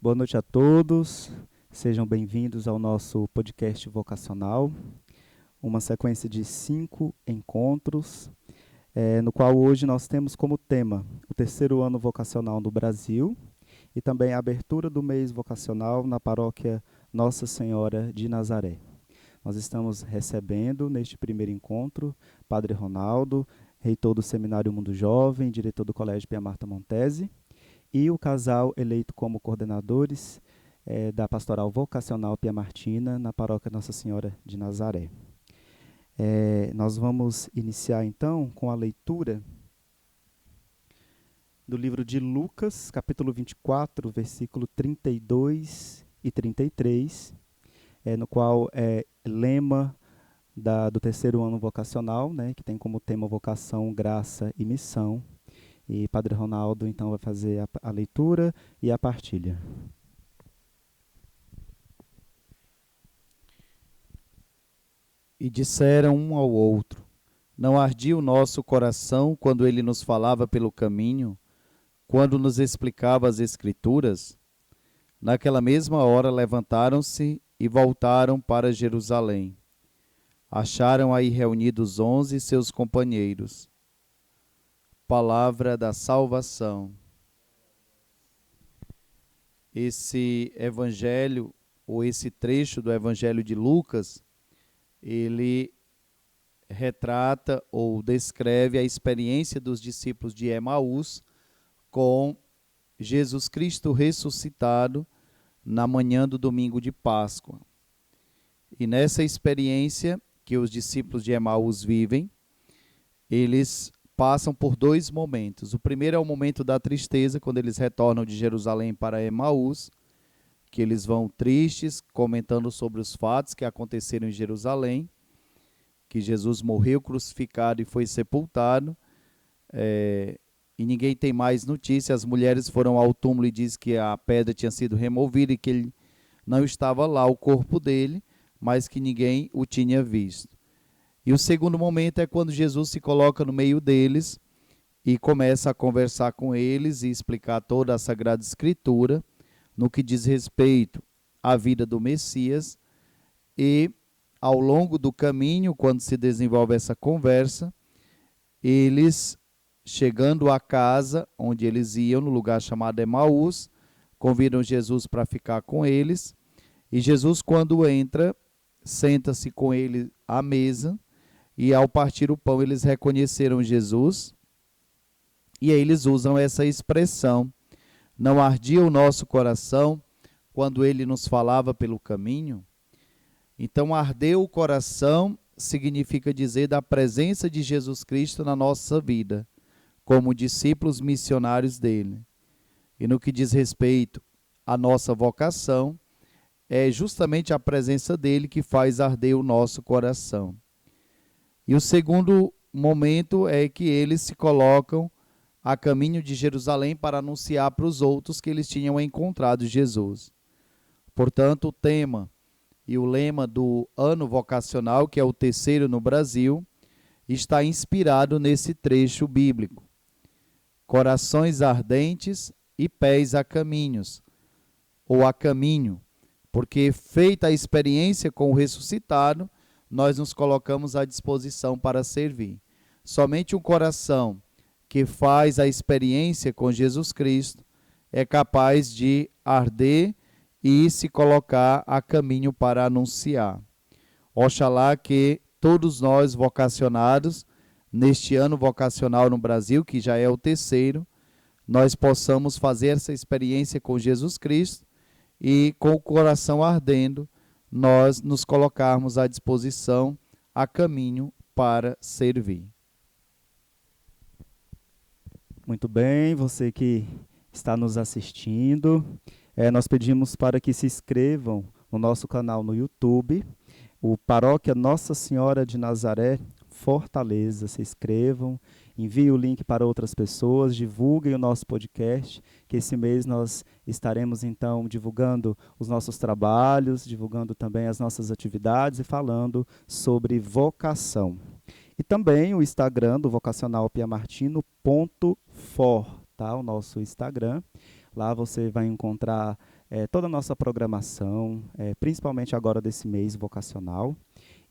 Boa noite a todos, sejam bem-vindos ao nosso podcast vocacional, uma sequência de 5 encontros, no qual hoje nós temos como tema o terceiro ano vocacional no Brasil e também a abertura do mês vocacional na paróquia Nossa Senhora de Nazaré. Nós estamos recebendo neste primeiro encontro Padre Ronaldo, reitor do Seminário Mundo Jovem, diretor do Colégio Pia Marta Montese, e o casal eleito como coordenadores da Pastoral Vocacional Pia Martina, na paróquia Nossa Senhora de Nazaré. Nós vamos iniciar então com a leitura do livro de Lucas, capítulo 24, versículo 32 e 33, no qual é lema do terceiro ano vocacional, né, que tem como tema vocação, graça e missão. E Padre Ronaldo, então, vai fazer a leitura e a partilha. E disseram um ao outro: não ardia o nosso coração quando ele nos falava pelo caminho, quando nos explicava as Escrituras? Naquela mesma hora levantaram-se e voltaram para Jerusalém. Acharam aí reunidos 11 seus companheiros. Palavra da salvação. Esse evangelho, ou esse trecho do evangelho de Lucas, ele retrata ou descreve a experiência dos discípulos de Emaús com Jesus Cristo ressuscitado na manhã do domingo de Páscoa. E nessa experiência que os discípulos de Emaús vivem, eles passam por 2 momentos. O primeiro é o momento da tristeza, quando eles retornam de Jerusalém para Emaús, que eles vão tristes, comentando sobre os fatos que aconteceram em Jerusalém, que Jesus morreu crucificado e foi sepultado, e ninguém tem mais notícia. As mulheres foram ao túmulo e dizem que a pedra tinha sido removida e que ele não estava lá, o corpo dele, mas que ninguém o tinha visto. E o segundo momento é quando Jesus se coloca no meio deles e começa a conversar com eles e explicar toda a Sagrada Escritura no que diz respeito à vida do Messias. E ao longo do caminho, quando se desenvolve essa conversa, eles, chegando à casa onde eles iam, no lugar chamado Emaús, convidam Jesus para ficar com eles. E Jesus, quando entra, senta-se com ele à mesa. E ao partir o pão, eles reconheceram Jesus. E aí eles usam essa expressão: não ardia o nosso coração quando ele nos falava pelo caminho? Então, arder o coração significa dizer da presença de Jesus Cristo na nossa vida, como discípulos missionários dele. E no que diz respeito à nossa vocação, é justamente a presença dele que faz arder o nosso coração. E o segundo momento é que eles se colocam a caminho de Jerusalém para anunciar para os outros que eles tinham encontrado Jesus. Portanto, o tema e o lema do ano vocacional, que é o terceiro no Brasil, está inspirado nesse trecho bíblico. Corações ardentes e pés a caminhos, ou a caminho, porque feita a experiência com o ressuscitado, nós nos colocamos à disposição para servir. Somente um coração que faz a experiência com Jesus Cristo é capaz de arder e se colocar a caminho para anunciar. Oxalá que todos nós vocacionados, neste ano vocacional no Brasil, que já é o terceiro, nós possamos fazer essa experiência com Jesus Cristo e, com o coração ardendo, nós nos colocarmos à disposição, a caminho para servir. Muito bem, você que está nos assistindo, nós pedimos para que se inscrevam no nosso canal no YouTube, o Paróquia Nossa Senhora de Nazaré, Fortaleza. Se inscrevam, enviem o link para outras pessoas, divulguem o nosso podcast, que esse mês nós estaremos então divulgando os nossos trabalhos, divulgando também as nossas atividades e falando sobre vocação. E também o Instagram do Vocacional piamartino.for, tá? O nosso Instagram. Lá você vai encontrar toda a nossa programação, principalmente agora desse mês vocacional.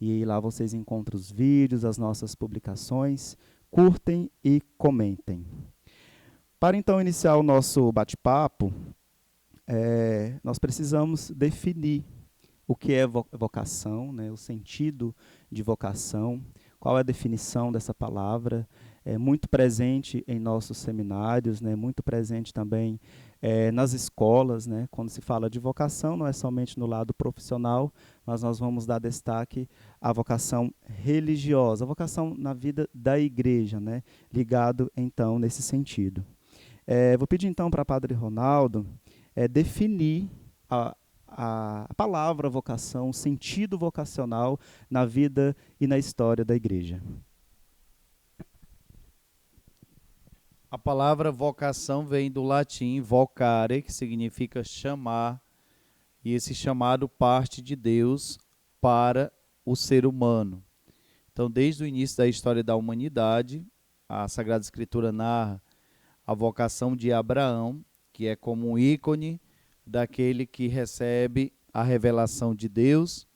E lá vocês encontram os vídeos, as nossas publicações. Curtem e comentem. Para então iniciar o nosso bate-papo, nós precisamos definir o que é vocação, né, o sentido de vocação, qual é a definição dessa palavra. É muito presente em nossos seminários, né, muito presente também nas escolas, né, quando se fala de vocação, não é somente no lado profissional, mas nós vamos dar destaque à vocação religiosa, a vocação na vida da igreja, né, ligado então nesse sentido. Vou pedir então para o Padre Ronaldo definir a palavra vocação, o sentido vocacional na vida e na história da igreja. A palavra vocação vem do latim vocare, que significa chamar, e esse chamado parte de Deus para o ser humano. Então, desde o início da história da humanidade, a Sagrada Escritura narra a vocação de Abraão, que é como um ícone daquele que recebe a revelação de Deus,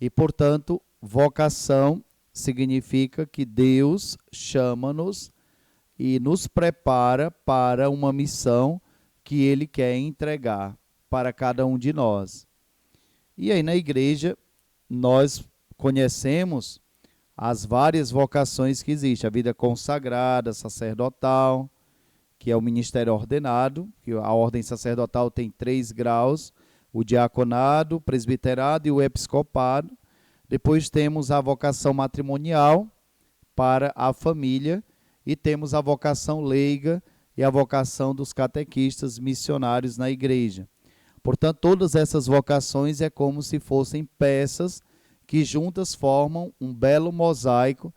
e, portanto, vocação significa que Deus chama-nos e nos prepara para uma missão que Ele quer entregar para cada um de nós. E aí na igreja nós conhecemos as várias vocações que existem, a vida consagrada, sacerdotal, que é o ministério ordenado, que a ordem sacerdotal tem 3 graus, o diaconado, o presbiterado e o episcopado. Depois temos a vocação matrimonial para a família, e temos a vocação leiga e a vocação dos catequistas missionários na igreja. Portanto, todas essas vocações é como se fossem peças que juntas formam um belo mosaico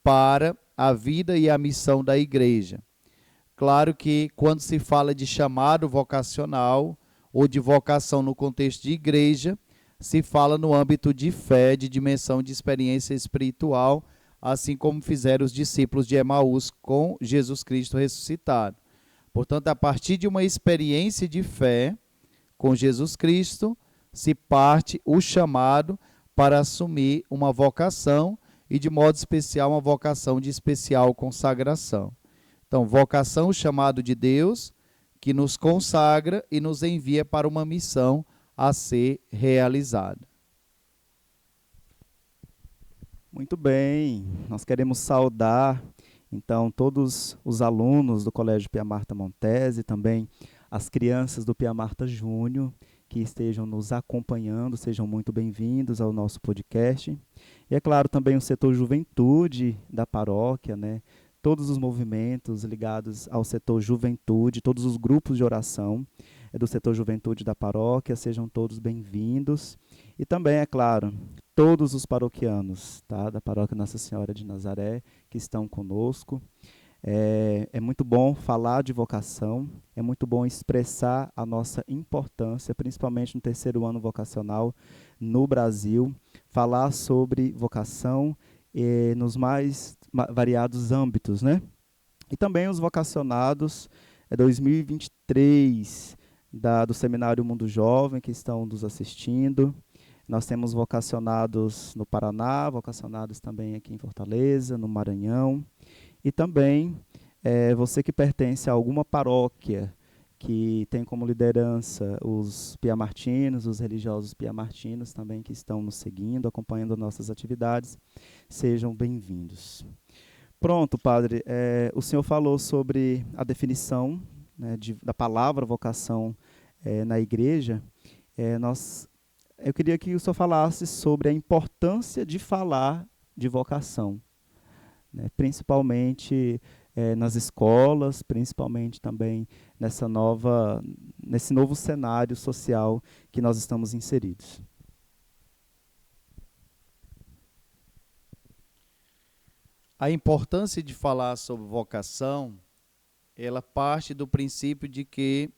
para a vida e a missão da igreja. Claro que quando se fala de chamado vocacional ou de vocação no contexto de igreja, se fala no âmbito de fé, de dimensão de experiência espiritual, assim como fizeram os discípulos de Emaús com Jesus Cristo ressuscitado. Portanto, a partir de uma experiência de fé com Jesus Cristo, se parte o chamado para assumir uma vocação e, de modo especial, uma vocação de especial consagração. Então, vocação, o chamado de Deus, que nos consagra e nos envia para uma missão a ser realizada. Muito bem, nós queremos saudar, então, todos os alunos do Colégio Pia Marta Montese, também as crianças do Pia Marta Júnior, que estejam nos acompanhando, sejam muito bem-vindos ao nosso podcast. E, é claro, também o setor juventude da paróquia, né? Todos os movimentos ligados ao setor juventude, todos os grupos de oração do setor juventude da paróquia, sejam todos bem-vindos. E também, é claro, todos os paroquianos, tá, da paróquia Nossa Senhora de Nazaré, que estão conosco. É muito bom falar de vocação, é muito bom expressar a nossa importância, principalmente no 3º ano vocacional no Brasil, falar sobre vocação nos mais variados âmbitos, né? E também os vocacionados 2023 do Seminário Mundo Jovem, que estão nos assistindo. Nós temos vocacionados no Paraná, vocacionados também aqui em Fortaleza, no Maranhão. E também você que pertence a alguma paróquia que tem como liderança os piamartinos, os religiosos piamartinos também que estão nos seguindo, acompanhando nossas atividades, sejam bem-vindos. Pronto, padre, o senhor falou sobre a definição, né, da palavra vocação na igreja. Eu queria que o senhor falasse sobre a importância de falar de vocação, né, principalmente nas escolas, principalmente também nesse novo cenário social que nós estamos inseridos. A importância de falar sobre vocação, ela parte do princípio de que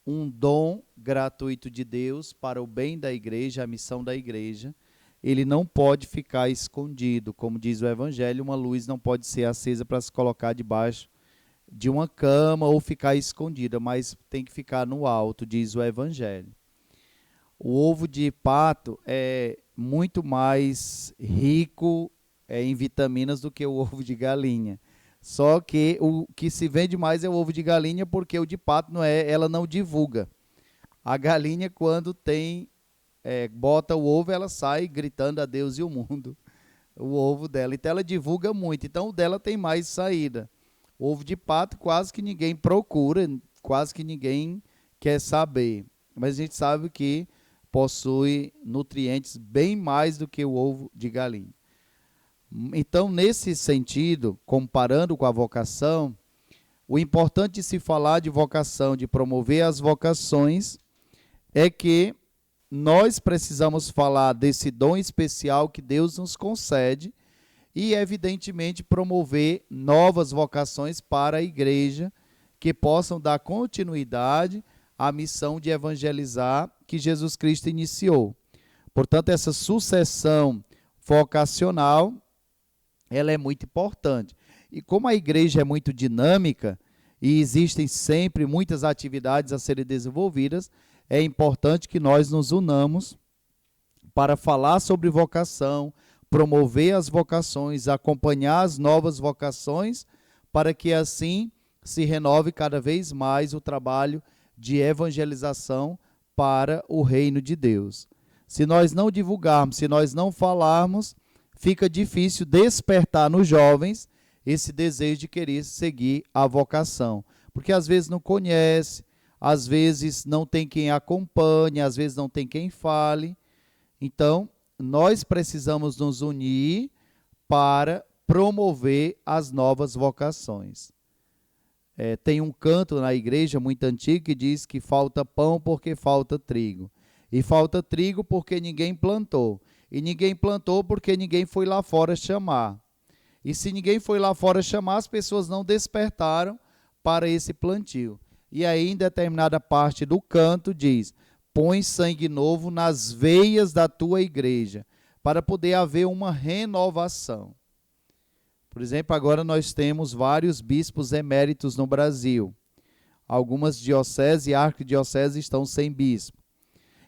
um dom gratuito de Deus para o bem da igreja, a missão da igreja, ele não pode ficar escondido. Como diz o Evangelho, uma luz não pode ser acesa para se colocar debaixo de uma cama ou ficar escondida, mas tem que ficar no alto, diz o Evangelho. O ovo de pato é muito mais rico em vitaminas do que o ovo de galinha. Só que o que se vende mais é o ovo de galinha, porque o de pato ela não divulga. A galinha, quando bota o ovo, ela sai gritando a Deus e o mundo, o ovo dela. Então ela divulga muito, então o dela tem mais saída. O ovo de pato quase que ninguém procura, quase que ninguém quer saber. Mas a gente sabe que possui nutrientes bem mais do que o ovo de galinha. Então, nesse sentido, comparando com a vocação, o importante de se falar de vocação, de promover as vocações, é que nós precisamos falar desse dom especial que Deus nos concede e, evidentemente, promover novas vocações para a igreja que possam dar continuidade à missão de evangelizar que Jesus Cristo iniciou. Portanto, essa sucessão vocacional, ela é muito importante. E como a igreja é muito dinâmica e existem sempre muitas atividades a serem desenvolvidas, é importante que nós nos unamos para falar sobre vocação, promover as vocações, acompanhar as novas vocações, para que assim se renove cada vez mais o trabalho de evangelização para o reino de Deus. Se nós não divulgarmos, se nós não falarmos, fica difícil despertar nos jovens esse desejo de querer seguir a vocação, porque às vezes não conhece, às vezes não tem quem acompanhe, às vezes não tem quem fale. Então, nós precisamos nos unir para promover as novas vocações. Tem um canto na igreja muito antigo que diz que falta pão porque falta trigo. E falta trigo porque ninguém plantou. E ninguém plantou porque ninguém foi lá fora chamar. E se ninguém foi lá fora chamar, as pessoas não despertaram para esse plantio. E aí, em determinada parte do canto, diz: põe sangue novo nas veias da tua igreja, para poder haver uma renovação. Por exemplo, agora nós temos vários bispos eméritos no Brasil. Algumas dioceses e arquidioceses estão sem bispo.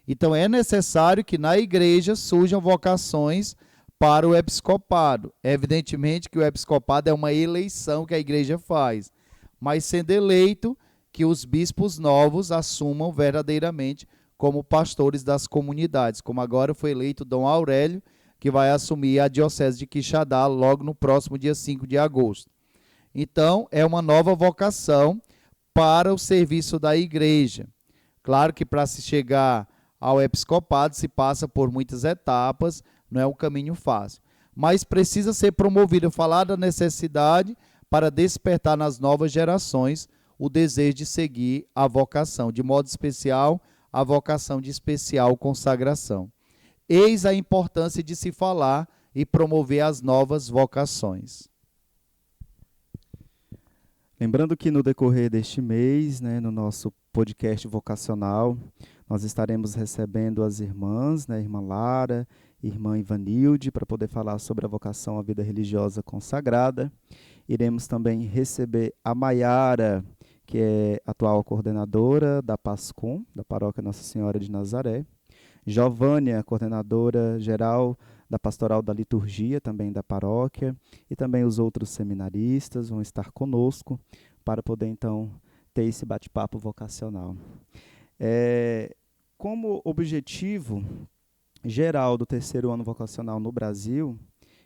Então, é necessário que na igreja surjam vocações para o episcopado. Evidentemente que o episcopado é uma eleição que a igreja faz, mas sendo eleito, que os bispos novos assumam verdadeiramente como pastores das comunidades, como agora foi eleito Dom Aurélio, que vai assumir a diocese de Quixadá logo no próximo dia 5 de agosto. Então, é uma nova vocação para o serviço da igreja. Claro que para se chegar ao episcopado se passa por muitas etapas, não é um caminho fácil. Mas precisa ser promovido, falar da necessidade para despertar nas novas gerações o desejo de seguir a vocação, de modo especial, a vocação de especial consagração. Eis a importância de se falar e promover as novas vocações. Lembrando que no decorrer deste mês, no nosso podcast vocacional, nós estaremos recebendo as irmãs, irmã Lara, irmã Ivanilde, para poder falar sobre a vocação à vida religiosa consagrada. Iremos também receber a Maiara, que é atual coordenadora da PASCOM, da Paróquia Nossa Senhora de Nazaré. Giovânia, coordenadora geral da Pastoral da Liturgia, também da paróquia, e também os outros seminaristas vão estar conosco para poder, então, ter esse bate-papo vocacional. Como objetivo geral do terceiro ano vocacional no Brasil,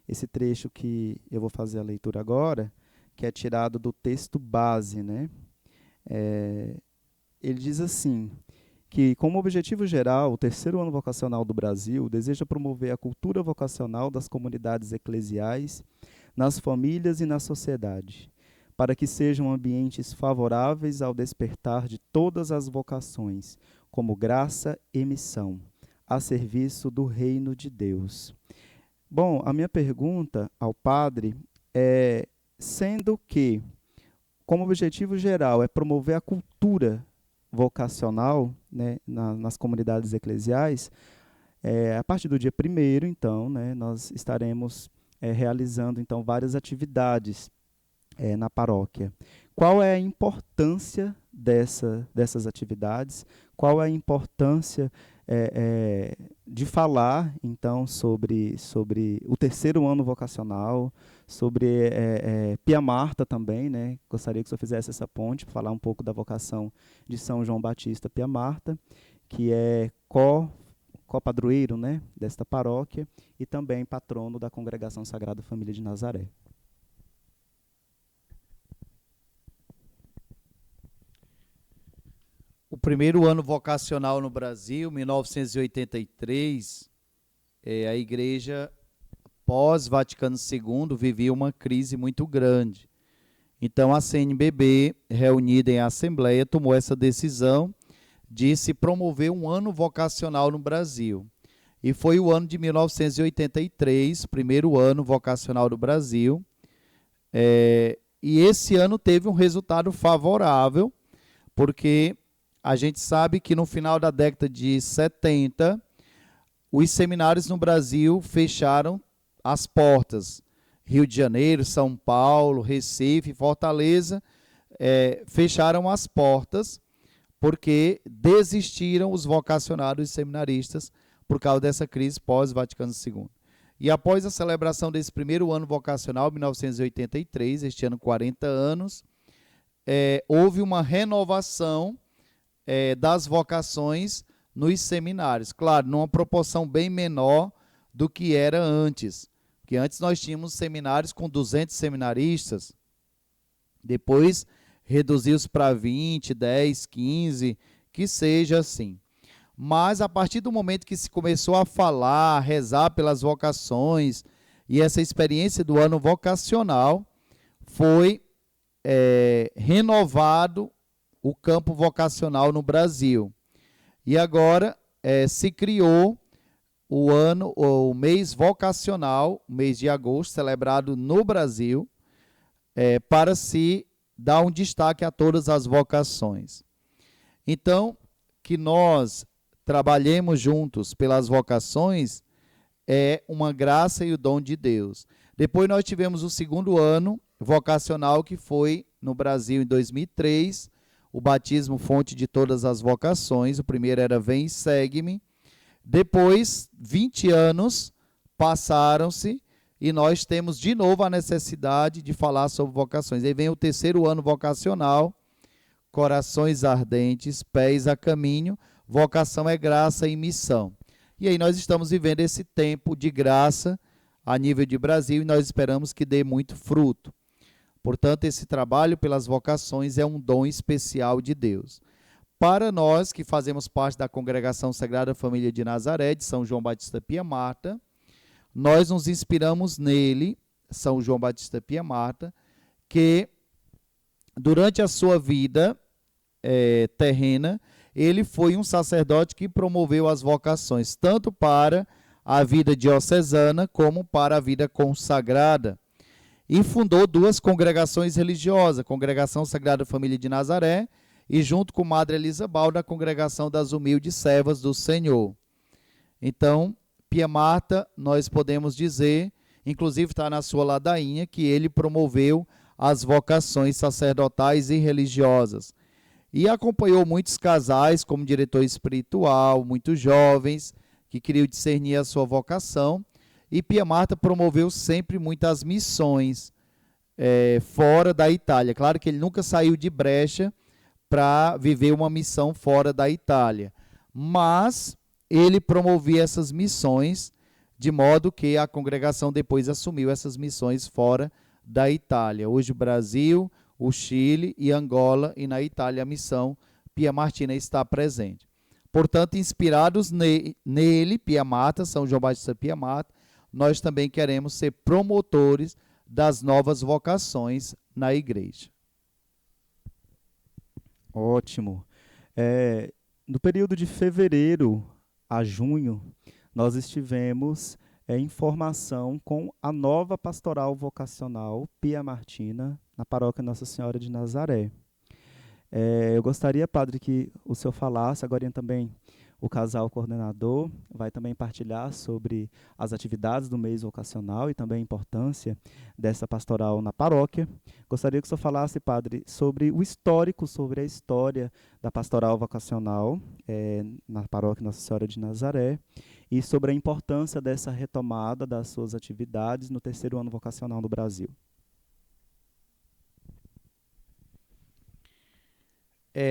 esse trecho que eu vou fazer a leitura agora, que é tirado do texto base, ele diz assim, que como objetivo geral, o terceiro ano vocacional do Brasil deseja promover a cultura vocacional das comunidades eclesiais, nas famílias e na sociedade, para que sejam ambientes favoráveis ao despertar de todas as vocações, como graça e missão, a serviço do reino de Deus. Bom, a minha pergunta ao padre é, sendo que, como objetivo geral, é promover a cultura vocacional, nas comunidades eclesiais, a partir do dia 1º, então, nós estaremos realizando então várias atividades na paróquia. qual é a importância dessas atividades, qual é a importância de falar, então, sobre o terceiro ano vocacional, sobre Pia Marta também, né? Gostaria que o senhor fizesse essa ponte, para falar um pouco da vocação de São João Batista Pia Marta, que é co-padroeiro, né, desta paróquia, e também patrono da Congregação Sagrada Família de Nazaré. O primeiro ano vocacional no Brasil, 1983, a igreja pós-Vaticano II vivia uma crise muito grande. Então a CNBB, reunida em assembleia, tomou essa decisão de se promover um ano vocacional no Brasil. E foi o ano de 1983, primeiro ano vocacional do Brasil. E esse ano teve um resultado favorável, porque a gente sabe que no final da década de 70, os seminários no Brasil fecharam as portas. Rio de Janeiro, São Paulo, Recife, Fortaleza, fecharam as portas porque desistiram os vocacionados seminaristas por causa dessa crise pós-Vaticano II. E após a celebração desse primeiro ano vocacional, 1983, este ano 40 anos, houve uma renovação das vocações nos seminários. Claro, numa proporção bem menor do que era antes. Porque antes nós tínhamos seminários com 200 seminaristas, depois reduziu-se para 20, 10, 15, que seja assim. Mas a partir do momento que se começou a falar, a rezar pelas vocações, e essa experiência do ano vocacional, foi renovado o campo vocacional no Brasil. E agora se criou o mês vocacional, o mês de agosto, celebrado no Brasil, para se dar um destaque a todas as vocações. Então, que nós trabalhemos juntos pelas vocações é uma graça e o dom de Deus. Depois nós tivemos o segundo ano vocacional, que foi no Brasil em 2003, o batismo fonte de todas as vocações. O primeiro era Vem e Segue-me. Depois, 20 anos passaram-se e nós temos de novo a necessidade de falar sobre vocações. Aí vem o terceiro ano vocacional, Corações Ardentes, Pés a Caminho, Vocação é Graça e Missão. E aí nós estamos vivendo esse tempo de graça a nível de Brasil e nós esperamos que dê muito fruto. Portanto, esse trabalho pelas vocações é um dom especial de Deus. Para nós que fazemos parte da Congregação Sagrada Família de Nazaré, de São João Batista Pia Marta, nós nos inspiramos nele, São João Batista Pia Marta, que durante a sua vida terrena, ele foi um sacerdote que promoveu as vocações, tanto para a vida diocesana como para a vida consagrada. E fundou duas congregações religiosas, a Congregação Sagrada Família de Nazaré e junto com Madre Elisa Balda, a Congregação das Humildes Servas do Senhor. Então, Pia Marta, nós podemos dizer, inclusive está na sua ladainha, que ele promoveu as vocações sacerdotais e religiosas. E acompanhou muitos casais como diretor espiritual, muitos jovens que queriam discernir a sua vocação. E Pia Marta promoveu sempre muitas missões fora da Itália. Claro que ele nunca saiu de brecha para viver uma missão fora da Itália, mas ele promovia essas missões de modo que a congregação depois assumiu essas missões fora da Itália. Hoje o Brasil, o Chile e Angola, e na Itália a missão Pia Martina está presente. Portanto, inspirados nele, Pia Marta, São João Batista Pia Marta, nós também queremos ser promotores das novas vocações na igreja. Ótimo. No período de fevereiro a junho, nós estivemos em formação com a nova pastoral vocacional Pia Martina, na paróquia Nossa Senhora de Nazaré. Eu gostaria, padre, que o senhor falasse agora também O casal coordenador vai também partilhar sobre as atividades do mês vocacional e também a importância dessa pastoral na paróquia. Gostaria que o senhor falasse, padre, sobre o histórico, sobre a história da pastoral vocacional na paróquia Nossa Senhora de Nazaré e sobre a importância dessa retomada das suas atividades no terceiro ano vocacional no Brasil.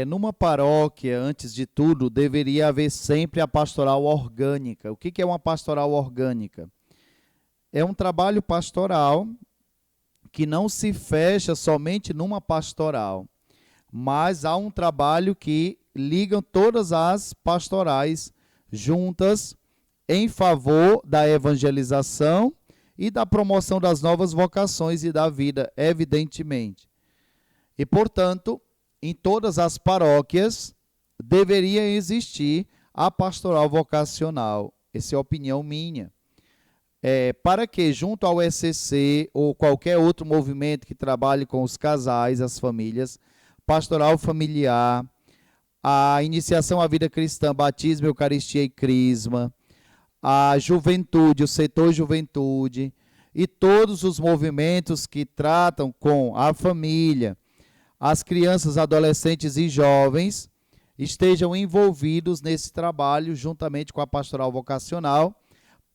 Numa paróquia, antes de tudo, deveria haver sempre a pastoral orgânica. O que é uma pastoral orgânica? É um trabalho pastoral que não se fecha somente numa pastoral, mas há um trabalho que liga todas as pastorais juntas em favor da evangelização e da promoção das novas vocações e da vida, evidentemente. E, portanto, em todas as paróquias deveria existir a pastoral vocacional. Essa é a opinião minha. Para que, junto ao ECC ou qualquer outro movimento que trabalhe com os casais, as famílias, pastoral familiar, a iniciação à vida cristã, batismo, eucaristia e crisma, a juventude, o setor juventude e todos os movimentos que tratam com a família, as crianças, adolescentes e jovens estejam envolvidos nesse trabalho juntamente com a pastoral vocacional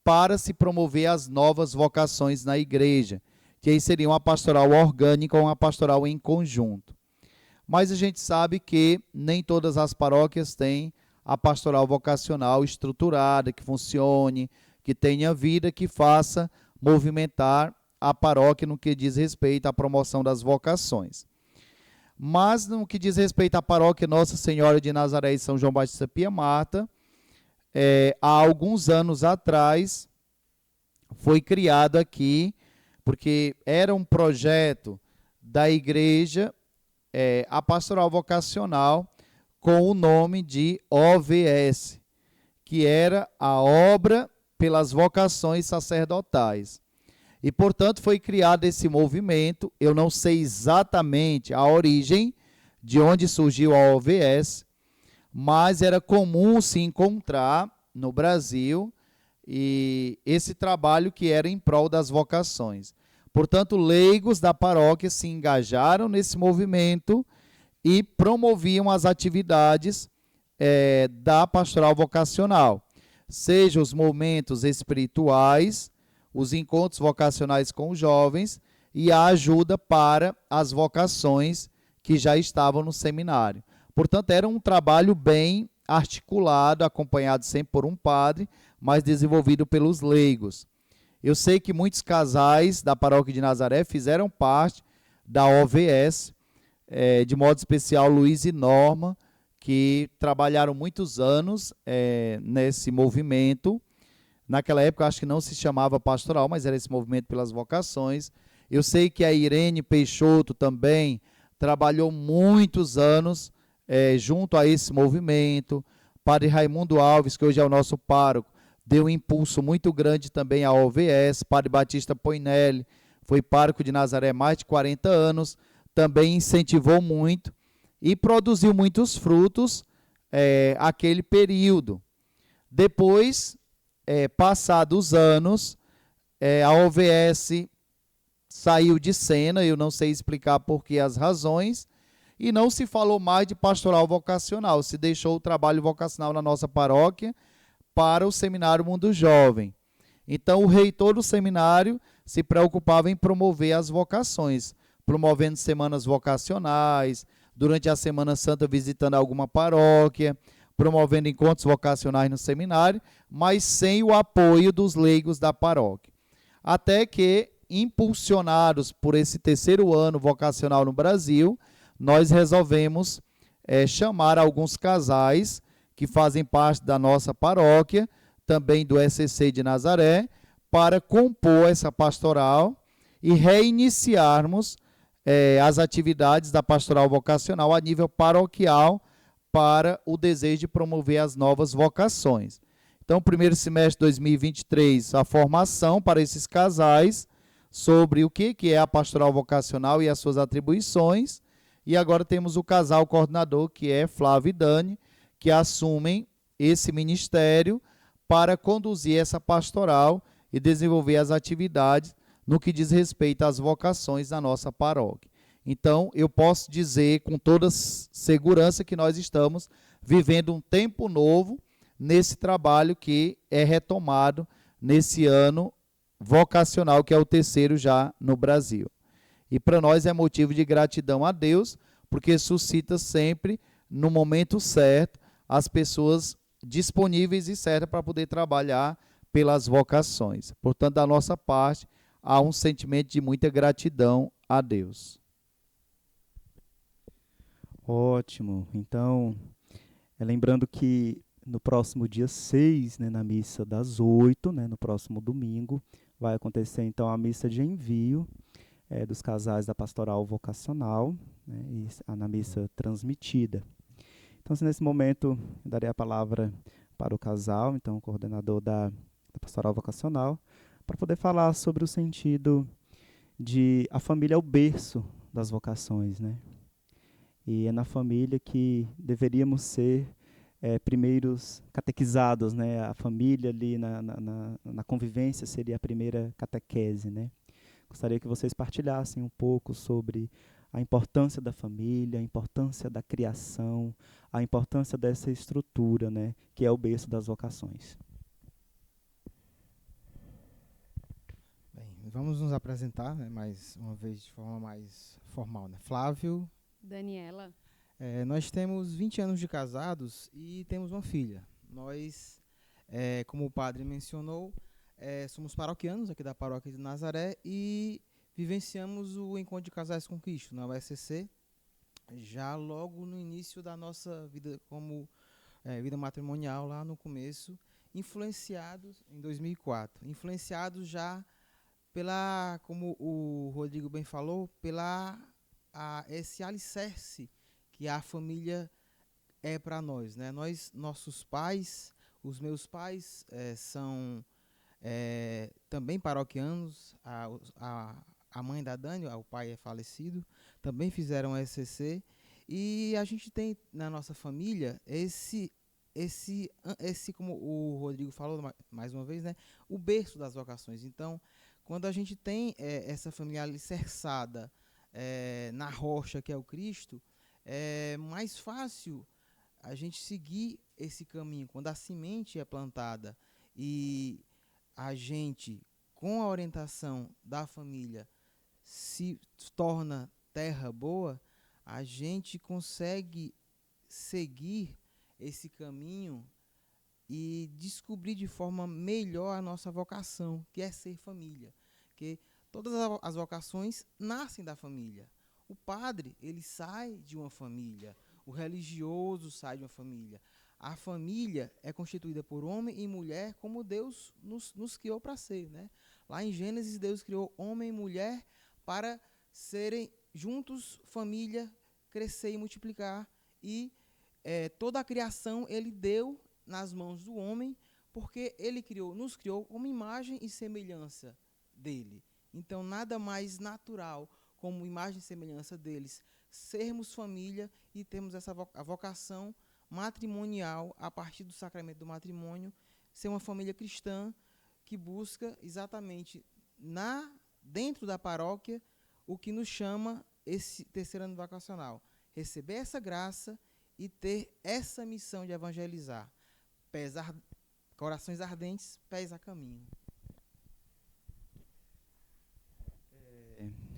para se promover as novas vocações na igreja, que aí seria uma pastoral orgânica ou uma pastoral em conjunto. Mas a gente sabe que nem todas as paróquias têm a pastoral vocacional estruturada, que funcione, que tenha vida, que faça movimentar a paróquia no que diz respeito à promoção das vocações. Mas no que diz respeito à paróquia Nossa Senhora de Nazaré e São João Batista Pia Marta, há alguns anos atrás foi criado aqui, porque era um projeto da igreja, a pastoral vocacional com o nome de OVS, que era a Obra pelas Vocações Sacerdotais. E, portanto, foi criado esse movimento. Eu não sei exatamente a origem de onde surgiu a OVS, mas era comum se encontrar no Brasil e esse trabalho que era em prol das vocações. Portanto, leigos da paróquia se engajaram nesse movimento e promoviam as atividades da pastoral vocacional, seja os momentos espirituais, os encontros vocacionais com os jovens e a ajuda para as vocações que já estavam no seminário. Portanto, era um trabalho bem articulado, acompanhado sempre por um padre, mas desenvolvido pelos leigos. Eu sei que muitos casais da paróquia de Nazaré fizeram parte da OVS, de modo especial Luiz e Norma, que trabalharam muitos anos nesse movimento. Naquela época, acho que não se chamava pastoral, mas era esse movimento pelas vocações. Eu sei que a Irene Peixoto também trabalhou muitos anos junto a esse movimento. Padre Raimundo Alves, que hoje é o nosso pároco, deu um impulso muito grande também à OVS. Padre Batista Poinelli foi pároco de Nazaré há mais de 40 anos, também incentivou muito e produziu muitos frutos aquele período. Depois, passados os anos, a OVS saiu de cena, eu não sei explicar por que as razões, e não se falou mais de pastoral vocacional, se deixou o trabalho vocacional na nossa paróquia para o Seminário Mundo Jovem. Então, o reitor do seminário se preocupava em promover as vocações, promovendo semanas vocacionais, durante a Semana Santa visitando alguma paróquia, promovendo encontros vocacionais no seminário, mas sem o apoio dos leigos da paróquia. Até que, impulsionados por esse terceiro ano vocacional no Brasil, nós resolvemos chamar alguns casais que fazem parte da nossa paróquia, também do ECC de Nazaré, para compor essa pastoral e reiniciarmos as atividades da pastoral vocacional a nível paroquial, para o desejo de promover as novas vocações. Então, primeiro semestre de 2023, a formação para esses casais sobre o que é a pastoral vocacional e as suas atribuições. E agora temos o casal coordenador, que é Flávio e Dani, que assumem esse ministério para conduzir essa pastoral e desenvolver as atividades no que diz respeito às vocações da nossa paróquia. Então, eu posso dizer com toda segurança que nós estamos vivendo um tempo novo nesse trabalho que é retomado nesse ano vocacional, que é o terceiro já no Brasil. E para nós é motivo de gratidão a Deus, porque suscita sempre, no momento certo, as pessoas disponíveis e certas para poder trabalhar pelas vocações. Portanto, da nossa parte, há um sentimento de muita gratidão a Deus. Ótimo. Então, lembrando que no próximo dia 6, né, na missa das 8, né, no próximo domingo, vai acontecer então a missa de envio dos casais da pastoral vocacional, né, na missa transmitida. Então, nesse momento, eu darei a palavra para o casal, então o coordenador da pastoral vocacional, para poder falar sobre o sentido de a família é o berço das vocações, né? E é na família que deveríamos ser primeiros catequizados, né? A família ali na convivência seria a primeira catequese, né? Gostaria que vocês partilhassem um pouco sobre a importância da família, a importância da criação, a importância dessa estrutura, né? Que é o berço das vocações. Bem, vamos nos apresentar, né, mais uma vez de forma mais formal, né? Flávio. Daniela. Nós temos 20 anos de casados e temos uma filha. Nós, como o padre mencionou, somos paroquianos aqui da paróquia de Nazaré e vivenciamos o Encontro de Casais com Cristo na USCC, já logo no início da nossa vida como vida matrimonial, lá no começo, influenciados, em 2004, influenciados já pela, como o Rodrigo bem falou, esse alicerce que a família é para nós, né? Nossos pais, os meus pais são também paroquianos, a mãe da Dani, o pai é falecido, também fizeram SCC, e a gente tem na nossa família esse como o Rodrigo falou mais uma vez, né? O berço das vocações. Então, quando a gente tem essa família alicerçada na rocha que é o Cristo, é mais fácil a gente seguir esse caminho. Quando a semente é plantada e a gente, com a orientação da família, se torna terra boa, a gente consegue seguir esse caminho e descobrir de forma melhor a nossa vocação, que é ser família. Porque todas as vocações nascem da família. O padre, ele sai de uma família. O religioso sai de uma família. A família é constituída por homem e mulher, como Deus nos criou para ser, né? Lá em Gênesis, Deus criou homem e mulher para serem juntos, família, crescer e multiplicar. E toda a criação ele deu nas mãos do homem, porque ele nos criou como imagem e semelhança dele. Então, nada mais natural como imagem e semelhança deles, sermos família e termos a vocação matrimonial a partir do sacramento do matrimônio, ser uma família cristã que busca exatamente dentro da paróquia o que nos chama esse terceiro ano vocacional, receber essa graça e ter essa missão de evangelizar. Corações ardentes, pés a caminho.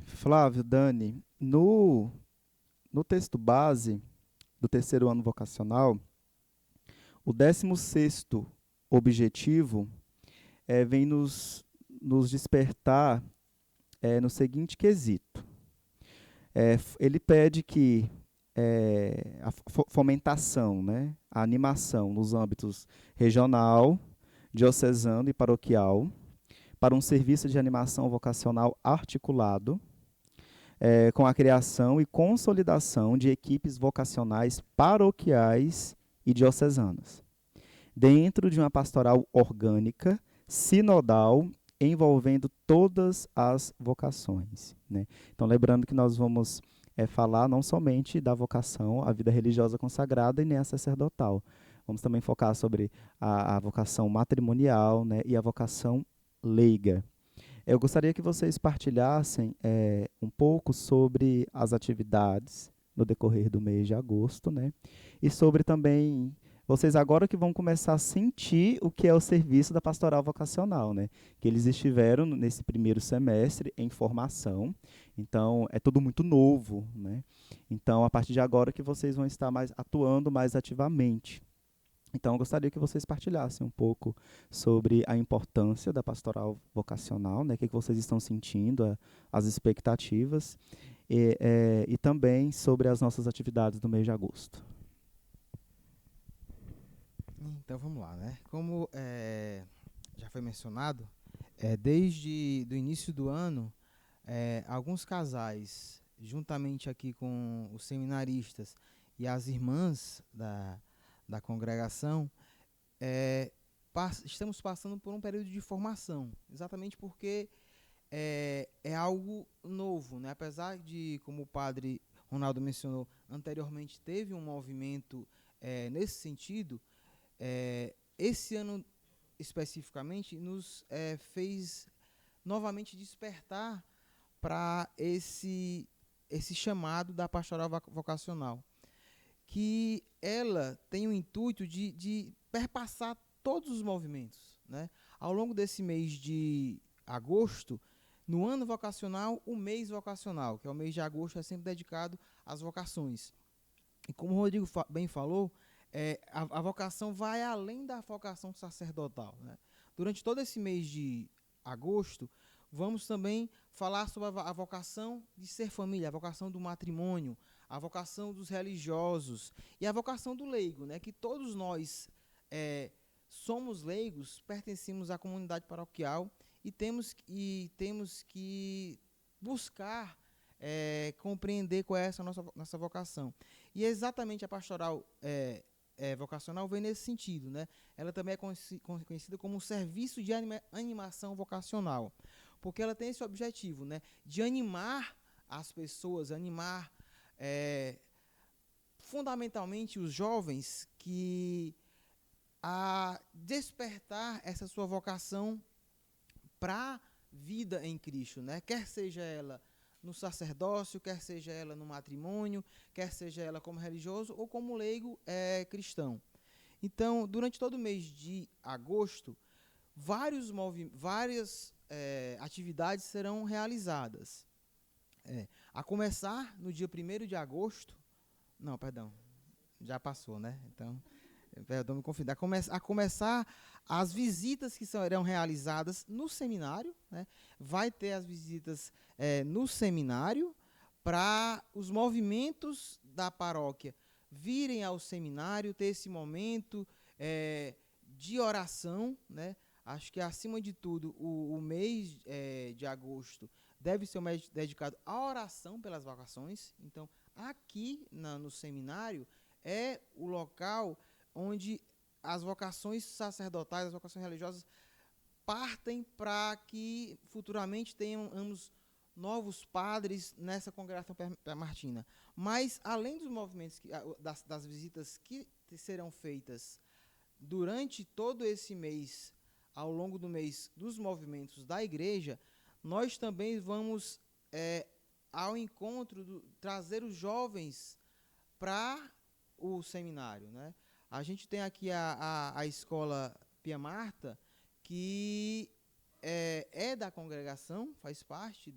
Flávio, Dani, no texto base do terceiro ano vocacional, o 16º objetivo vem nos despertar no seguinte quesito. Ele pede que a fomentação, né, a animação nos âmbitos regional, diocesano e paroquial, para um serviço de animação vocacional articulado, com a criação e consolidação de equipes vocacionais paroquiais e diocesanas, dentro de uma pastoral orgânica, sinodal, envolvendo todas as vocações, né? Então, lembrando que nós vamos falar não somente da vocação à vida religiosa consagrada e nem a sacerdotal, Vamos também focar sobre a vocação matrimonial, né, e a vocação leiga. Eu gostaria que vocês partilhassem um pouco sobre as atividades no decorrer do mês de agosto, né? E sobre também vocês agora que vão começar a sentir o que é o serviço da pastoral vocacional, né? Que eles estiveram nesse primeiro semestre em formação, então é tudo muito novo, né? Então a partir de agora que vocês vão estar atuando mais ativamente. Então, eu gostaria que vocês partilhassem um pouco sobre a importância da pastoral vocacional, né? O que vocês estão sentindo, as expectativas, e também sobre as nossas atividades do mês de agosto. Então vamos lá, né? Como já foi mencionado, desde o início do ano, alguns casais, juntamente aqui com os seminaristas e as irmãs da congregação, estamos passando por um período de formação, exatamente porque é algo novo, né? Apesar de, como o padre Ronaldo mencionou anteriormente, teve um movimento nesse sentido, esse ano especificamente nos fez novamente despertar para esse chamado da pastoral vocacional, que ela tem o intuito de perpassar todos os movimentos, né? Ao longo desse mês de agosto, no ano vocacional, o mês vocacional, que é o mês de agosto, é sempre dedicado às vocações. E como o Rodrigo bem falou, a vocação vai além da vocação sacerdotal, né? Durante todo esse mês de agosto, vamos também falar sobre a vocação de ser família, a vocação do matrimônio, a vocação dos religiosos e a vocação do leigo, né? Que todos nós somos leigos, pertencemos à comunidade paroquial e temos que buscar compreender qual é essa nossa vocação. E exatamente a pastoral vocacional vem nesse sentido, né? Ela também é conhecida como um serviço de animação vocacional, porque ela tem esse objetivo, né? De animar as pessoas, animar fundamentalmente os jovens a despertar essa sua vocação para a vida em Cristo, né? Quer seja ela no sacerdócio, quer seja ela no matrimônio, quer seja ela como religioso ou como leigo cristão. Então, durante todo o mês de agosto, várias atividades serão realizadas. A começar no dia 1º de agosto, não, perdão, já passou, né? Então, perdão, me confundir. A começar as visitas que serão realizadas no seminário, né? Vai ter as visitas no seminário para os movimentos da paróquia virem ao seminário, ter esse momento de oração, né? Acho que, acima de tudo, o mês de agosto deve ser um mês dedicado à oração pelas vocações. Então, aqui no seminário é o local onde as vocações sacerdotais, as vocações religiosas partem para que futuramente tenhamos novos padres nessa congregação martina. Mas, além dos movimentos, das visitas que serão feitas durante todo esse mês, ao longo do mês, dos movimentos da igreja, nós também vamos ao encontro, trazer os jovens para o seminário, né? A gente tem aqui a escola Pia Marta, que é da congregação, faz parte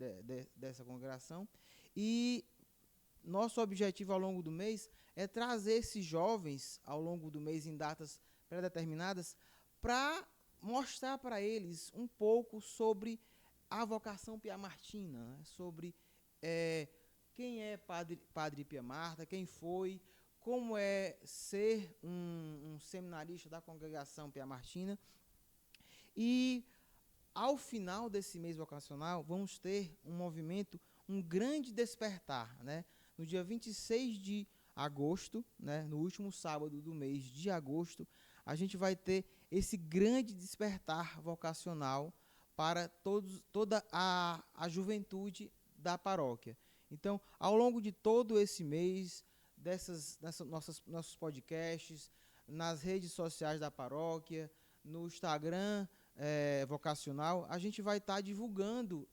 dessa congregação, e nosso objetivo ao longo do mês é trazer esses jovens ao longo do mês em datas pré-determinadas para mostrar para eles um pouco sobre a vocação piamartina, né? Sobre quem é Padre Pia Marta, quem foi, como é ser um seminarista da congregação Pia Martina. E, ao final desse mês vocacional, vamos ter um movimento, um grande despertar, né? No dia 26 de agosto, né? No último sábado do mês de agosto, a gente vai ter esse grande despertar vocacional para toda a juventude da paróquia. Então, ao longo de todo esse mês, nossos podcasts, nas redes sociais da paróquia, no Instagram vocacional, a gente vai estar divulgando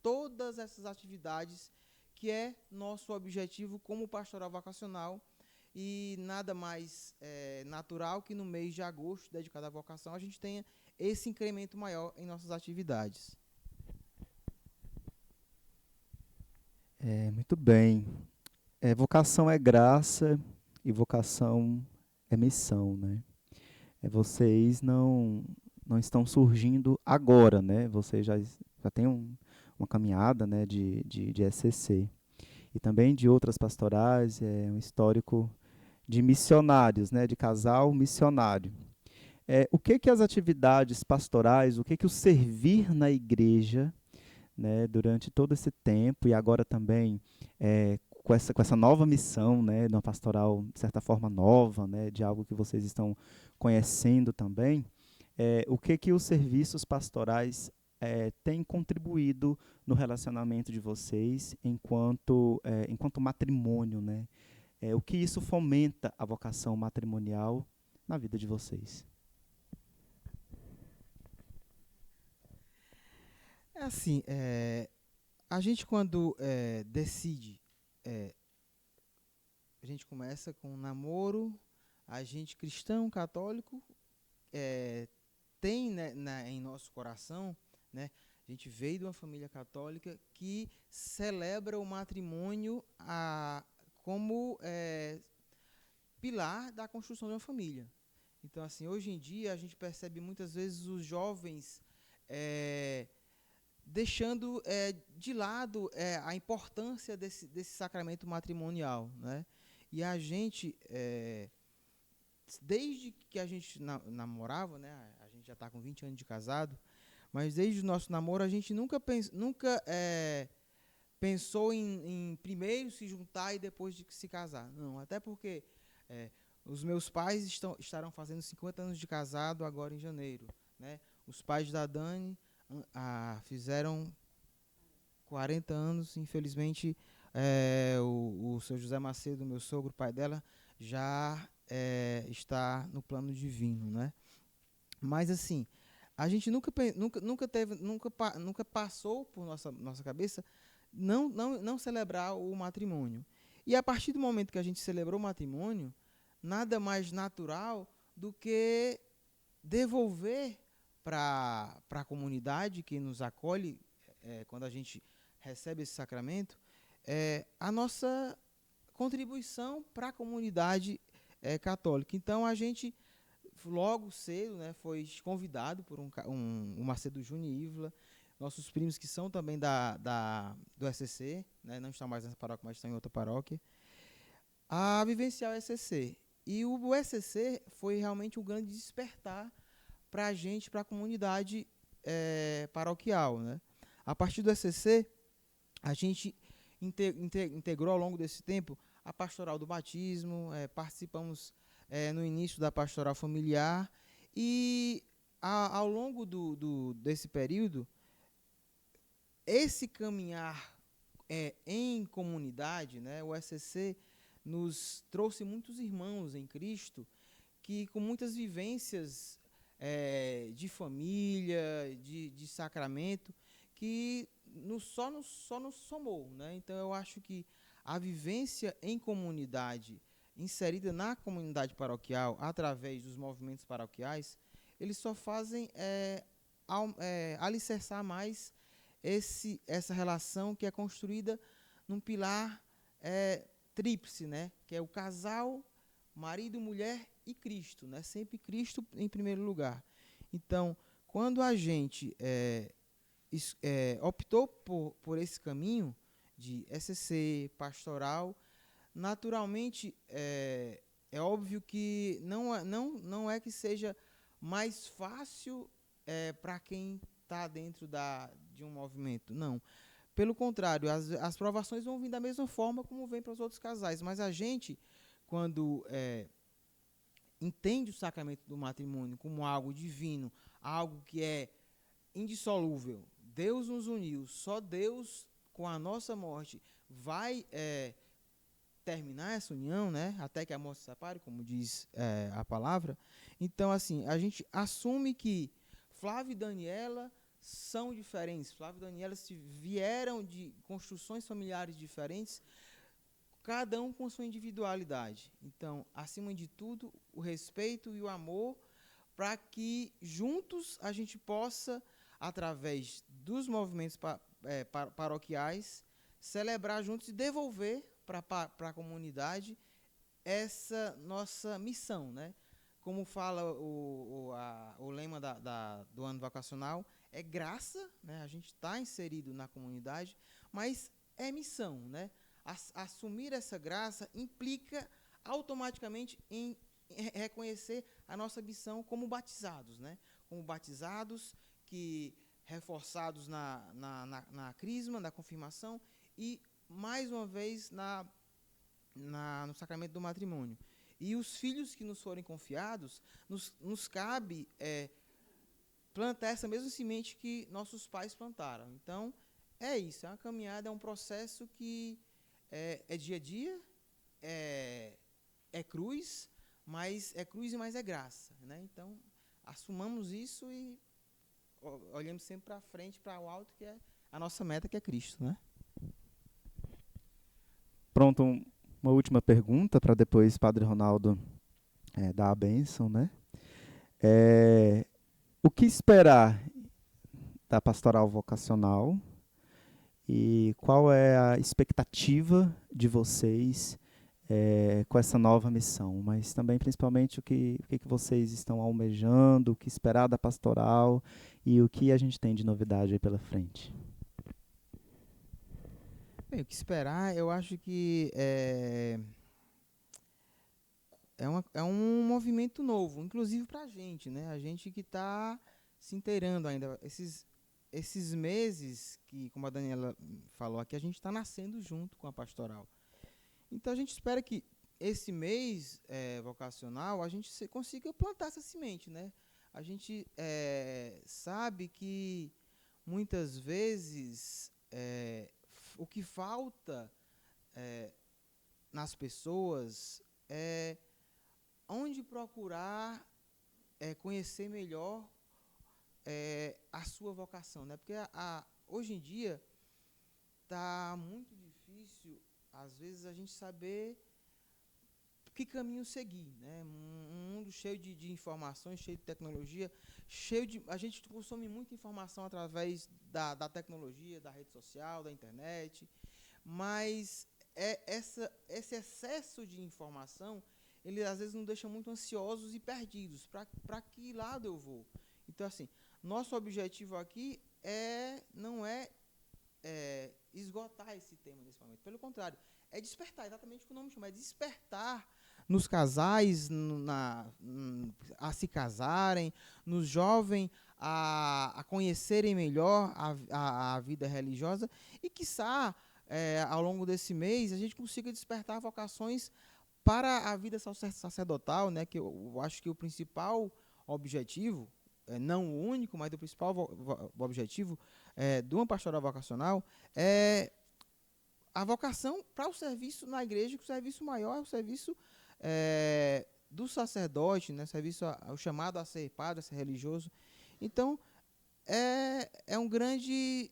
todas essas atividades que é nosso objetivo como pastoral vocacional, e nada mais natural que no mês de agosto, dedicado à vocação, a gente tenha esse incremento maior em nossas atividades. Muito bem. Vocação é graça e vocação é missão, né? Vocês não estão surgindo agora, né? Vocês já têm uma caminhada, né, de SCC. E também de outras pastorais, um histórico de missionários, né, de casal missionário. O que as atividades pastorais, o que o servir na igreja, né, durante todo esse tempo e agora também com essa nova missão, né, de uma pastoral de certa forma nova, né, de algo que vocês estão conhecendo também, o que os serviços pastorais têm contribuído no relacionamento de vocês enquanto matrimônio, né? O que isso fomenta a vocação matrimonial na vida de vocês? É assim, a gente quando decide, a gente começa com um namoro, a gente cristão, católico, tem, né, em nosso coração, né, a gente veio de uma família católica que celebra o matrimônio como pilar da construção de uma família. Então, assim, hoje em dia a gente percebe muitas vezes os jovens deixando de lado a importância desse sacramento matrimonial, né? E a gente, desde que a gente namorava, né? A gente já está com 20 anos de casado, mas desde o nosso namoro a gente nunca pensou em primeiro se juntar e depois de se casar. Não, até porque os meus pais estarão fazendo 50 anos de casado agora em janeiro, né? Os pais da Dani fizeram 40 anos, infelizmente o seu José Macedo, meu sogro, pai dela, já está no plano divino, né? Mas assim, a gente nunca passou por nossa cabeça não celebrar o matrimônio. E a partir do momento que a gente celebrou o matrimônio, nada mais natural do que devolver para a comunidade que nos acolhe quando a gente recebe esse sacramento, a nossa contribuição para a comunidade católica. Então, a gente, logo cedo, né, foi convidado por o Macedo Júnior e Ívila, nossos primos que são também do SCC, né, não estão mais nessa paróquia, mas estão em outra paróquia, a vivenciar o SCC. E o SCC foi realmente um grande despertar para a gente, para a comunidade paroquial, né? A partir do SCC, a gente integrou ao longo desse tempo a pastoral do batismo, participamos no início da pastoral familiar e ao longo desse período, esse caminhar em comunidade, né, o SCC nos trouxe muitos irmãos em Cristo que com muitas vivências de família, de sacramento, que só nos somou, né? Então eu acho que a vivência em comunidade, inserida na comunidade paroquial, através dos movimentos paroquiais, eles só fazem alicerçar mais essa relação que é construída num pilar tríplice, né? Que é o casal, marido, mulher e Cristo, né? Sempre Cristo em primeiro lugar. Então, quando a gente optou por esse caminho de SCC, pastoral, naturalmente é óbvio que não é que seja mais fácil para quem está dentro de um movimento, não. Pelo contrário, as provações vão vir da mesma forma como vem para os outros casais, mas a gente, quando entende o sacramento do matrimônio como algo divino, algo que é indissolúvel, Deus nos uniu, só Deus com a nossa morte vai terminar essa união, né, até que a morte se separe, como diz a palavra. Então, assim, a gente assume que Flávio e Daniela são diferentes. Flávio e Daniela vieram de construções familiares diferentes, cada um com sua individualidade. Então, acima de tudo, o respeito e o amor, para que juntos a gente possa, através dos movimentos paroquiais, celebrar juntos e devolver para a comunidade essa nossa missão, né? Como fala o lema do ano vocacional, é graça, né? A gente está inserido na comunidade, mas é missão, né? Assumir essa graça implica automaticamente em reconhecer a nossa missão como batizados, né? Como batizados que reforçados na crisma, na confirmação e mais uma vez no sacramento do matrimônio. E os filhos que nos forem confiados, nos cabe plantar essa mesma semente que nossos pais plantaram. Então, é isso, é uma caminhada, é um processo que é dia a dia, é cruz, mas é cruz e mais é graça, né? Então, assumamos isso e olhamos sempre para frente, para o alto, que é a nossa meta, que é Cristo, né? Pronto, uma última pergunta para depois Padre Ronaldo dar a bênção, né? O que esperar da pastoral vocacional e qual é a expectativa de vocês com essa nova missão? Mas também, principalmente, o que vocês estão almejando, o que esperar da pastoral e o que a gente tem de novidade aí pela frente? Bem, o que esperar, eu acho que é um movimento novo, inclusive para a gente, né? A gente que está se inteirando ainda. Esses meses que, como a Daniela falou aqui, a gente está nascendo junto com a pastoral. Então, a gente espera que esse mês vocacional a gente consiga plantar essa semente, né? A gente sabe que muitas vezes o que falta nas pessoas é onde procurar conhecer melhor a sua vocação, né? Porque hoje em dia está muito difícil, às vezes, a gente saber que caminho seguir, né? Um mundo cheio de informações, cheio de tecnologia, a gente consome muita informação através da tecnologia, da rede social, da internet, mas esse excesso de informação, ele às vezes nos deixa muito ansiosos e perdidos. Para que lado eu vou? Então, assim, nosso objetivo aqui não é esgotar esse tema nesse momento. Pelo contrário, é despertar, exatamente o que o nome chama, é despertar nos casais a se casarem, nos jovens a conhecerem melhor a vida religiosa e, quiçá, ao longo desse mês, a gente consiga despertar vocações para a vida sacerdotal, né, que eu acho que o principal objetivo, não o único, mas o principal objetivo de uma pastoral vocacional é a vocação para o serviço na igreja, que o serviço maior é o serviço do sacerdote, né, o chamado a ser padre, a ser religioso. Então, é um grande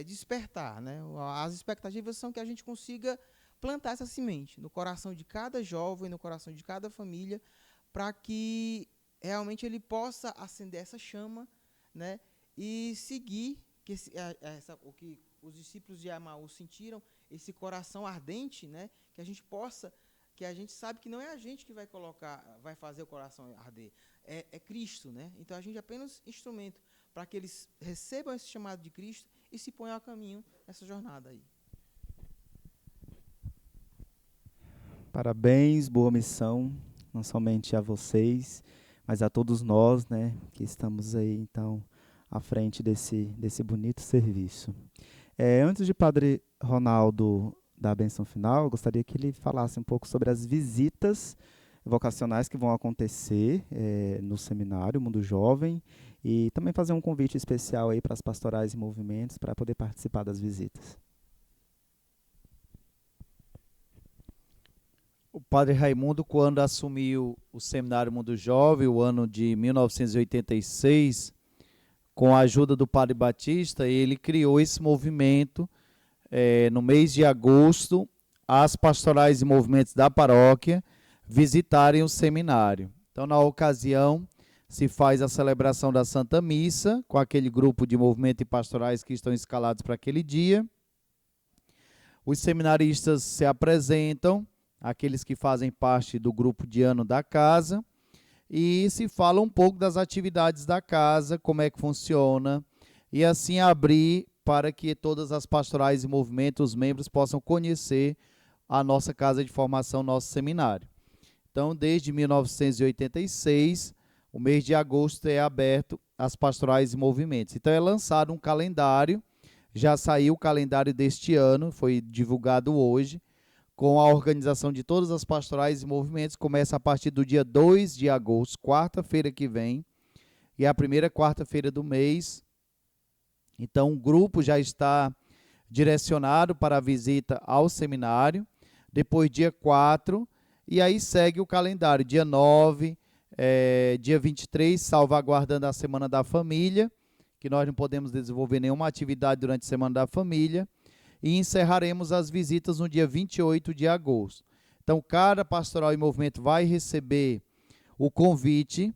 despertar, né? As expectativas são que a gente consiga plantar essa semente no coração de cada jovem, no coração de cada família, para que realmente ele possa acender essa chama, né? E seguir o que os discípulos de Emaús sentiram, esse coração ardente, né? Que a gente sabe que não é a gente que vai fazer o coração arder, é Cristo, né? Então a gente é apenas instrumento para que eles recebam esse chamado de Cristo e se ponham a caminho nessa jornada aí. Parabéns, boa missão, não somente a vocês, mas a todos nós, né, que estamos aí, então, à frente desse bonito serviço. Antes de Padre Ronaldo dar a bênção final, eu gostaria que ele falasse um pouco sobre as visitas vocacionais que vão acontecer no seminário Mundo Jovem e também fazer um convite especial aí para as pastorais e movimentos para poder participar das visitas. O padre Raimundo, quando assumiu o Seminário Mundo Jovem, o ano de 1986, com a ajuda do padre Batista, ele criou esse movimento no mês de agosto, as pastorais e movimentos da paróquia visitarem o seminário. Então, na ocasião, se faz a celebração da Santa Missa, com aquele grupo de movimento e pastorais que estão escalados para aquele dia. Os seminaristas se apresentam, aqueles que fazem parte do grupo de ano da casa, e se fala um pouco das atividades da casa, como é que funciona, e assim abrir para que todas as pastorais e movimentos, os membros, possam conhecer a nossa casa de formação, nosso seminário. Então, desde 1986, o mês de agosto é aberto às pastorais e movimentos. Então, é lançado um calendário, já saiu o calendário deste ano, foi divulgado hoje, com a organização de todas as pastorais e movimentos, começa a partir do dia 2 de agosto, quarta-feira que vem, e é a primeira quarta-feira do mês. Então, o grupo já está direcionado para a visita ao seminário, depois dia 4, e aí segue o calendário, dia 9, dia 23, salvaguardando a Semana da Família, que nós não podemos desenvolver nenhuma atividade durante a Semana da Família, e encerraremos as visitas no dia 28 de agosto. Então, cada pastoral e movimento vai receber o convite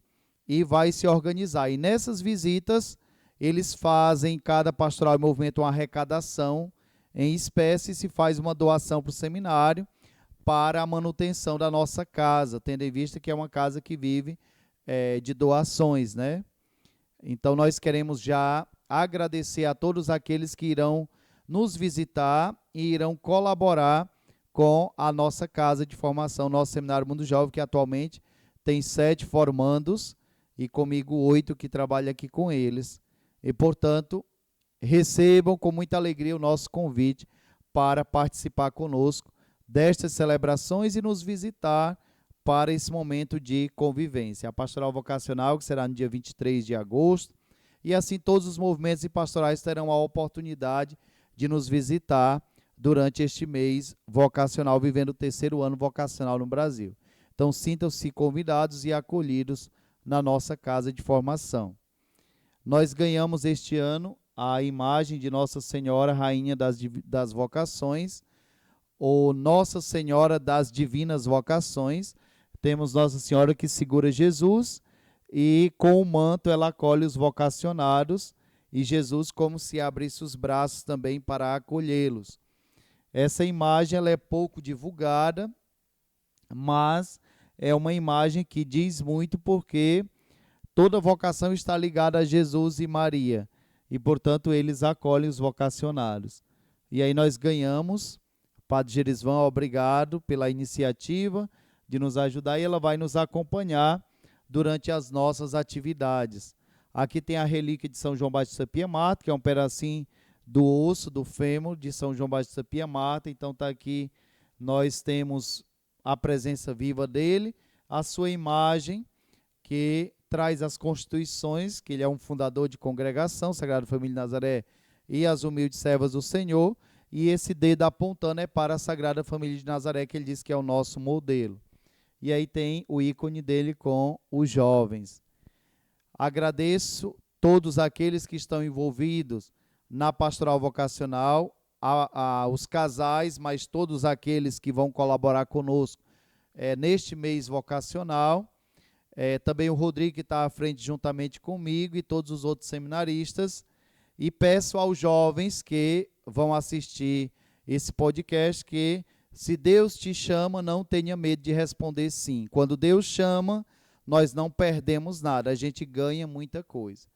e vai se organizar. E nessas visitas, eles fazem, cada pastoral e movimento, uma arrecadação em espécie, e se faz uma doação para o seminário para a manutenção da nossa casa, tendo em vista que é uma casa que vive de doações, né? Então, nós queremos já agradecer a todos aqueles que irão nos visitar e irão colaborar com a nossa casa de formação, nosso Seminário Mundo Jovem, que atualmente tem 7 formandos e comigo 8 que trabalham aqui com eles. E, portanto, recebam com muita alegria o nosso convite para participar conosco destas celebrações e nos visitar para esse momento de convivência. A pastoral vocacional, que será no dia 23 de agosto, e assim todos os movimentos e pastorais terão a oportunidade de nos visitar durante este mês vocacional, vivendo o 3º ano vocacional no Brasil. Então, sintam-se convidados e acolhidos na nossa casa de formação. Nós ganhamos este ano a imagem de Nossa Senhora, Rainha das Vocações, ou Nossa Senhora das Divinas Vocações. Temos Nossa Senhora que segura Jesus e com o manto ela acolhe os vocacionados, e Jesus como se abrisse os braços também para acolhê-los. Essa imagem ela é pouco divulgada, mas é uma imagem que diz muito, porque toda vocação está ligada a Jesus e Maria, e portanto eles acolhem os vocacionados. E aí nós ganhamos, Padre Gerisvan, obrigado pela iniciativa de nos ajudar, e ela vai nos acompanhar durante as nossas atividades. Aqui tem a relíquia de São João Batista Pia Marta, que é um pedacinho do osso, do fêmur de São João Batista Pia Marta. Então está aqui, nós temos a presença viva dele, a sua imagem, que traz as constituições, que ele é um fundador de congregação, Sagrada Família de Nazaré e as Humildes Servas do Senhor, e esse dedo apontando é para a Sagrada Família de Nazaré, que ele diz que é o nosso modelo. E aí tem o ícone dele com os jovens. Agradeço todos aqueles que estão envolvidos na pastoral vocacional, os casais, mas todos aqueles que vão colaborar conosco neste mês vocacional. Também o Rodrigo, que está à frente juntamente comigo, e todos os outros seminaristas. E peço aos jovens que vão assistir esse podcast que, se Deus te chama, não tenha medo de responder sim. Quando Deus chama, nós não perdemos nada, a gente ganha muita coisa.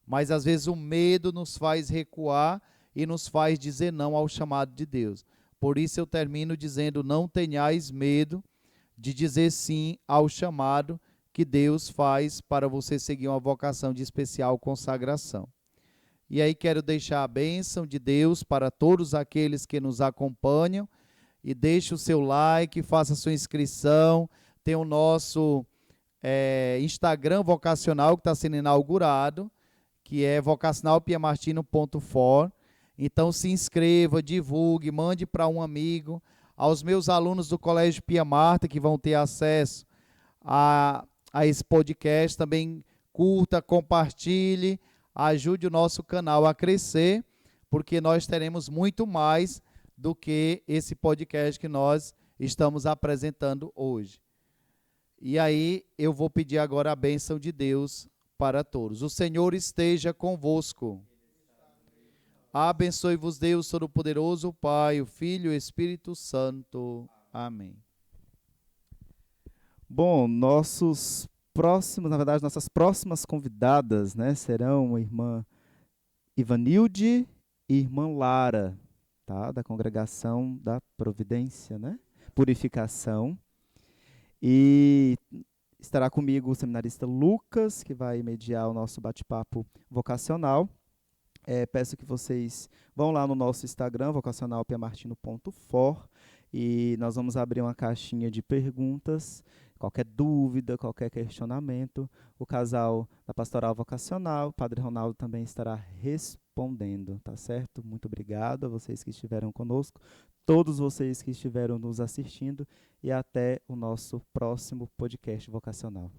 Mas às vezes o medo nos faz recuar e nos faz dizer não ao chamado de Deus. Por isso eu termino dizendo: não tenhais medo de dizer sim ao chamado que Deus faz para você seguir uma vocação de especial consagração. E aí quero deixar a bênção de Deus para todos aqueles que nos acompanham, e deixe o seu like, faça a sua inscrição. Tem o nosso Instagram vocacional que está sendo inaugurado, que é vocacionalpiamartino.for. Então se inscreva, divulgue, mande para um amigo. aos meus alunos do Colégio Pia Marta, que vão ter acesso a esse podcast. Também curta, compartilhe, ajude o nosso canal a crescer, porque nós teremos muito mais do que esse podcast que nós estamos apresentando hoje. E aí eu vou pedir agora a bênção de Deus para todos. O Senhor esteja convosco. Abençoe-vos Deus Todo-Poderoso, o Pai, o Filho e o Espírito Santo. Amém. Bom, nossas próximas convidadas, né, serão a irmã Ivanilde e irmã Lara, tá, da congregação da Providência, né, Purificação. E estará comigo o seminarista Lucas, que vai mediar o nosso bate-papo vocacional. Peço que vocês vão lá no nosso Instagram, vocacionalpiamartino.for, e nós vamos abrir uma caixinha de perguntas. Qualquer dúvida, qualquer questionamento, o casal da Pastoral Vocacional, o Padre Ronaldo, também estará respondendo, tá certo? Muito obrigado a vocês que estiveram conosco, todos vocês que estiveram nos assistindo, e até o nosso próximo podcast vocacional.